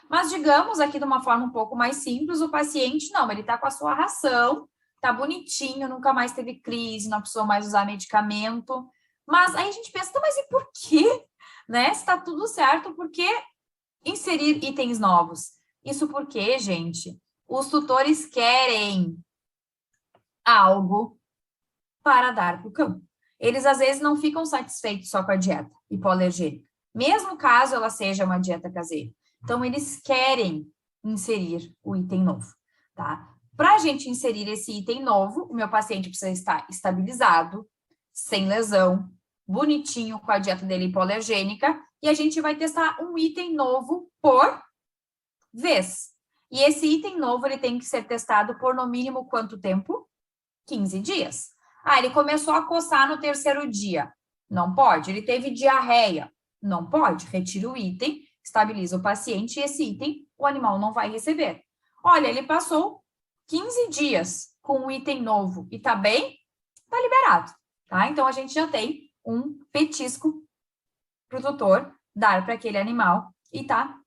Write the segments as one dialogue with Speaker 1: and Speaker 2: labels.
Speaker 1: Mas digamos aqui de uma forma um pouco mais simples, o paciente não, ele está com a sua ração, tá bonitinho, nunca mais teve crise, não precisou mais usar medicamento. Mas aí a gente pensa, tá, mas e por quê? Né? Se tá tudo certo, por que inserir itens novos? Isso porque, gente, os tutores querem algo para dar para o cão. Eles, às vezes, não ficam satisfeitos só com a dieta hipoalergênica, mesmo caso ela seja uma dieta caseira. Então, eles querem inserir o item novo, tá? Para a gente inserir esse item novo, o meu paciente precisa estar estabilizado, sem lesão, bonitinho com a dieta dele hipoalergênica, e a gente vai testar um item novo por vez. E esse item novo, ele tem que ser testado por, no mínimo, quanto tempo? 15 dias. Ah, ele começou a coçar no terceiro dia. Não pode. Ele teve diarreia. Não pode. Retira o item, estabiliza o paciente e esse item o animal não vai receber. Olha, ele passou 15 dias com um item novo e tá bem? Tá liberado, tá? Então, a gente já tem um petisco pro tutor dar para aquele animal e tá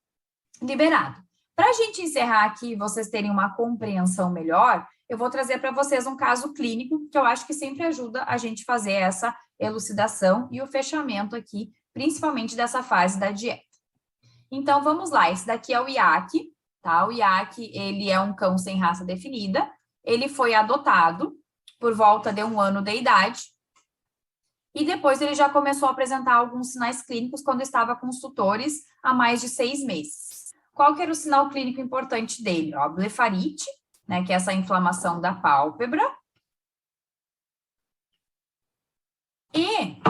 Speaker 1: liberado. Para a gente encerrar aqui e vocês terem uma compreensão melhor, eu vou trazer para vocês um caso clínico, que eu acho que sempre ajuda a gente fazer essa elucidação e o fechamento aqui, principalmente dessa fase da dieta. Então, vamos lá. Esse daqui é o Iaque, tá? O Iaque, ele é um cão sem raça definida. Ele foi adotado por volta de 1 ano de idade. E depois ele já começou a apresentar alguns sinais clínicos quando estava com os tutores há mais de 6 meses. Qual que era o sinal clínico importante dele? A blefarite, né, que é essa inflamação da pálpebra. E,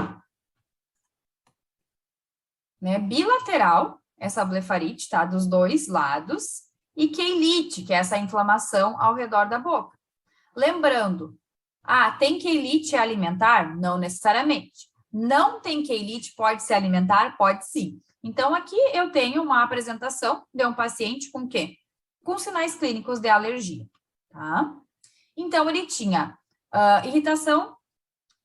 Speaker 1: né, bilateral, essa blefarite, tá, dos dois lados. E queilite, que é essa inflamação ao redor da boca. Lembrando, tem queilite alimentar? Não necessariamente. Não tem queilite, pode ser alimentar? Pode sim. Então, aqui eu tenho uma apresentação de um paciente com o quê? Com sinais clínicos de alergia, tá? Então, ele tinha irritação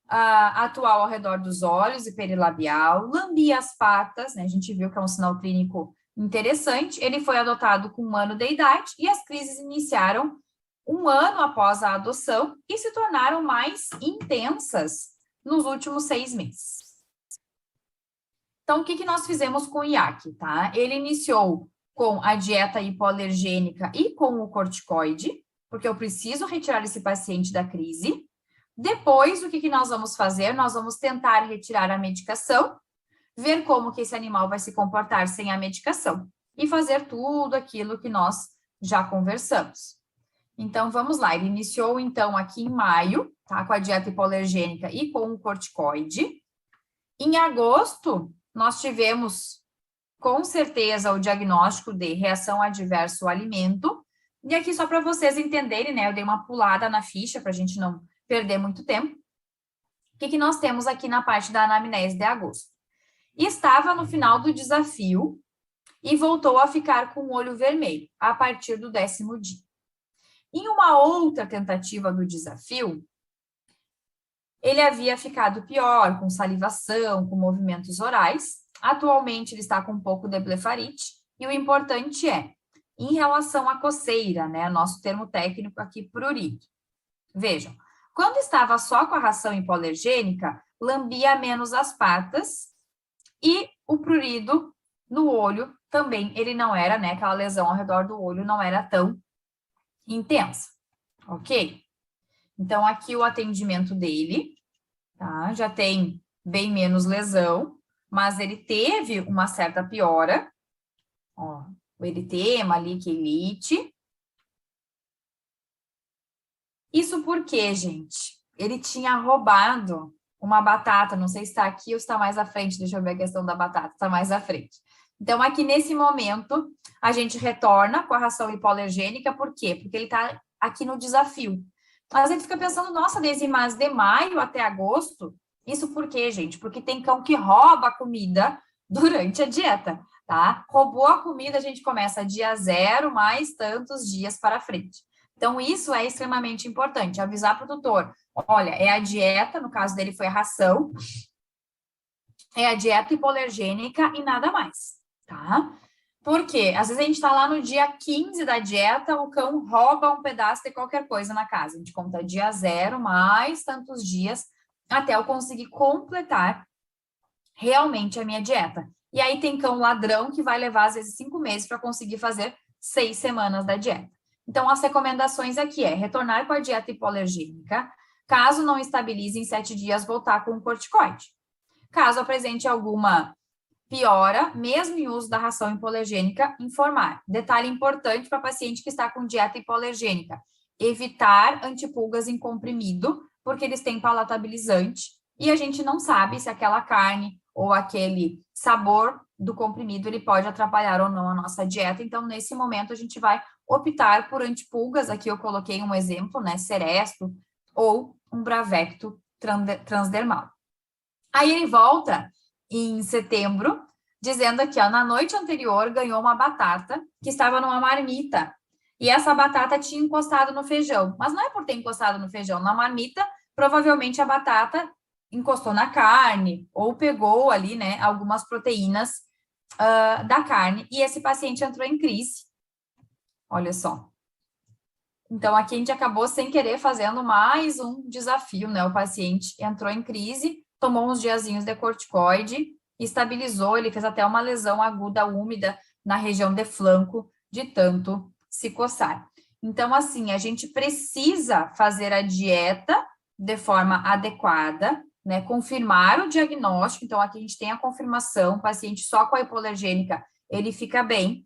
Speaker 1: atual ao redor dos olhos e perilabial, lambia as patas, né? A gente viu que é um sinal clínico interessante. Ele foi adotado com 1 ano de idade e as crises iniciaram 1 ano após a adoção e se tornaram mais intensas nos últimos 6 meses. Então, o que nós fizemos com o Iaque, tá? Ele iniciou com a dieta hipoalergênica e com o corticoide, porque eu preciso retirar esse paciente da crise. Depois, o que nós vamos fazer? Nós vamos tentar retirar a medicação, ver como que esse animal vai se comportar sem a medicação e fazer tudo aquilo que nós já conversamos. Então, vamos lá. Ele iniciou, então, aqui em maio, tá? Com a dieta hipoalergênica e com o corticoide. Em agosto, nós tivemos, com certeza, o diagnóstico de reação adversa ao alimento. E aqui, só para vocês entenderem, né? Eu dei uma pulada na ficha para a gente não perder muito tempo. O que nós temos aqui na parte da anamnese de agosto? Estava no final do desafio e voltou a ficar com o olho vermelho a partir do 10º dia. Em uma outra tentativa do desafio, ele havia ficado pior, com salivação, com movimentos orais. Atualmente, ele está com um pouco de blefarite. E o importante é, em relação à coceira, né? Nosso termo técnico aqui, prurido. Vejam, quando estava só com a ração hipoalergênica, lambia menos as patas e o prurido no olho também, ele não era, né? Aquela lesão ao redor do olho não era tão intensa, ok? Então, aqui o atendimento dele, tá? Já tem bem menos lesão, mas ele teve uma certa piora, ó, o eritema ali, queilite. Isso porque, gente, ele tinha roubado uma batata, não sei se está aqui ou está mais à frente, deixa eu ver a questão da batata, está mais à frente. Então, aqui nesse momento, a gente retorna com a ração hipoalergênica, por quê? Porque ele está aqui no desafio. Mas ele fica pensando, nossa, desde de maio até agosto, isso por quê, gente? Porque tem cão que rouba a comida durante a dieta, tá? Roubou a comida, a gente começa dia 0, mais tantos dias para frente. Então, isso é extremamente importante, avisar para o tutor, olha, é a dieta, no caso dele foi a ração, é a dieta hipoalergênica e nada mais, tá? Porque às vezes a gente está lá no dia 15 da dieta, o cão rouba um pedaço de qualquer coisa na casa. A gente conta dia 0 mais tantos dias até eu conseguir completar realmente a minha dieta. E aí tem cão ladrão que vai levar às vezes 5 meses para conseguir fazer 6 semanas da dieta. Então as recomendações aqui é retornar com a dieta hipoalergênica, caso não estabilize em 7 dias, voltar com o corticoide. Caso apresente alguma piora, mesmo em uso da ração hipoalergênica, informar. Detalhe importante para paciente que está com dieta hipoalergênica: evitar antipulgas em comprimido, porque eles têm palatabilizante e a gente não sabe se aquela carne ou aquele sabor do comprimido ele pode atrapalhar ou não a nossa dieta. Então, nesse momento, a gente vai optar por antipulgas. Aqui eu coloquei um exemplo, né? Seresto ou um Bravecto transdermal. Aí ele volta em setembro, dizendo aqui, ó, na noite anterior ganhou uma batata que estava numa marmita. E essa batata tinha encostado no feijão. Mas não é por ter encostado no feijão. Na marmita, provavelmente a batata encostou na carne ou pegou ali, né, algumas proteínas da carne. E esse paciente entrou em crise. Olha só. Então, aqui a gente acabou sem querer fazendo mais um desafio, né? O paciente entrou em crise, tomou uns diazinhos de corticoide, estabilizou, ele fez até uma lesão aguda úmida na região de flanco, de tanto se coçar. Então, assim, a gente precisa fazer a dieta de forma adequada, né? Confirmar o diagnóstico. Então, aqui a gente tem a confirmação, o paciente só com a hipoalergênica, ele fica bem.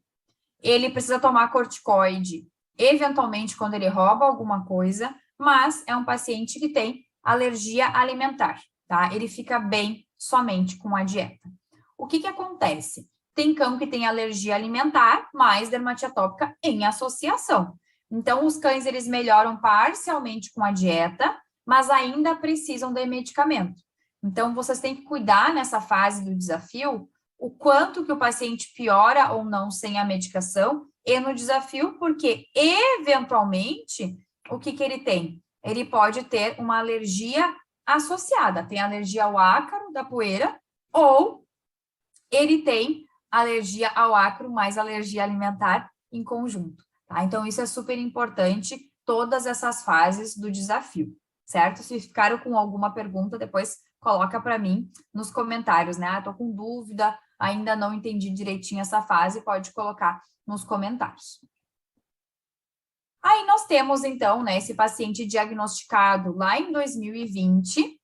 Speaker 1: Ele precisa tomar corticoide, eventualmente, quando ele rouba alguma coisa, mas é um paciente que tem alergia alimentar, tá? Ele fica bem somente com a dieta. O que acontece? Tem cão que tem alergia alimentar, mais dermatite atópica em associação. Então, os cães, eles melhoram parcialmente com a dieta, mas ainda precisam de medicamento. Então, vocês têm que cuidar nessa fase do desafio o quanto que o paciente piora ou não sem a medicação e no desafio, porque, eventualmente, o que ele tem? Ele pode ter uma alergia associada, tem alergia ao ácaro da poeira, ou ele tem alergia ao ácaro mais alergia alimentar em conjunto, tá? Então, isso é super importante, todas essas fases do desafio, certo? Se ficaram com alguma pergunta, depois coloca para mim nos comentários, né? Ah, tô com dúvida, ainda não entendi direitinho essa fase, pode colocar nos comentários. Aí nós temos, então, né, esse paciente diagnosticado lá em 2020.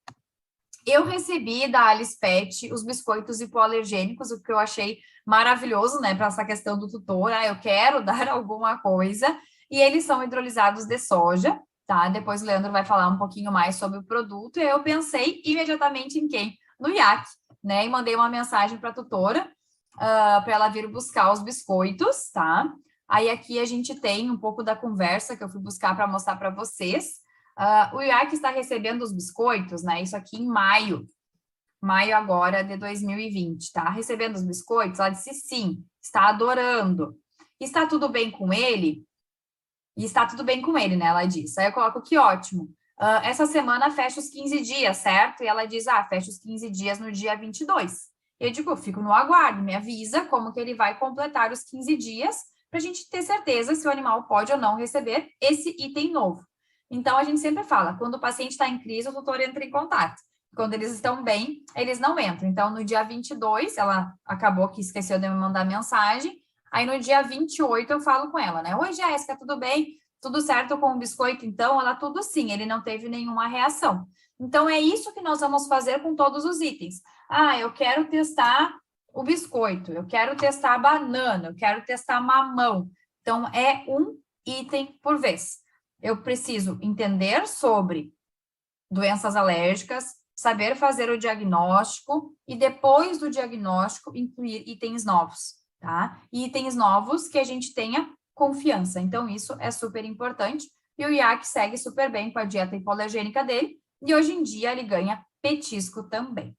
Speaker 1: Eu recebi da Alice Pet os biscoitos hipoalergênicos, o que eu achei maravilhoso, né, para essa questão do tutor. Ah, eu quero dar alguma coisa. E eles são hidrolisados de soja, tá? Depois o Leandro vai falar um pouquinho mais sobre o produto. E eu pensei imediatamente em quem? No IAC, né? E mandei uma mensagem para a tutora, para ela vir buscar os biscoitos, tá? Aí aqui a gente tem um pouco da conversa que eu fui buscar para mostrar para vocês. O IAC está recebendo os biscoitos, né? Isso aqui em maio agora de 2020, tá? Recebendo os biscoitos, ela disse sim, está adorando. Está tudo bem com ele? E está tudo bem com ele, né? Ela disse. Aí eu coloco que ótimo. Essa semana fecha os 15 dias, certo? E ela diz, fecha os 15 dias no dia 22. Eu digo, eu fico no aguardo, me avisa como que ele vai completar os 15 dias para a gente ter certeza se o animal pode ou não receber esse item novo. Então, a gente sempre fala, quando o paciente está em crise, o tutor entra em contato. Quando eles estão bem, eles não entram. Então, no dia 22, ela acabou que esqueceu de me mandar mensagem. Aí, no dia 28, eu falo com ela, né? Oi, Jéssica, tudo bem? Tudo certo com o biscoito? Então, ela, tudo sim, ele não teve nenhuma reação. Então, é isso que nós vamos fazer com todos os itens. Eu quero testar o biscoito, eu quero testar a banana, eu quero testar mamão. Então, é um item por vez. Eu preciso entender sobre doenças alérgicas, saber fazer o diagnóstico e depois do diagnóstico incluir itens novos, tá? E itens novos que a gente tenha confiança. Então, isso é super importante. E o IAC segue super bem com a dieta hipoalergênica dele e hoje em dia ele ganha petisco também.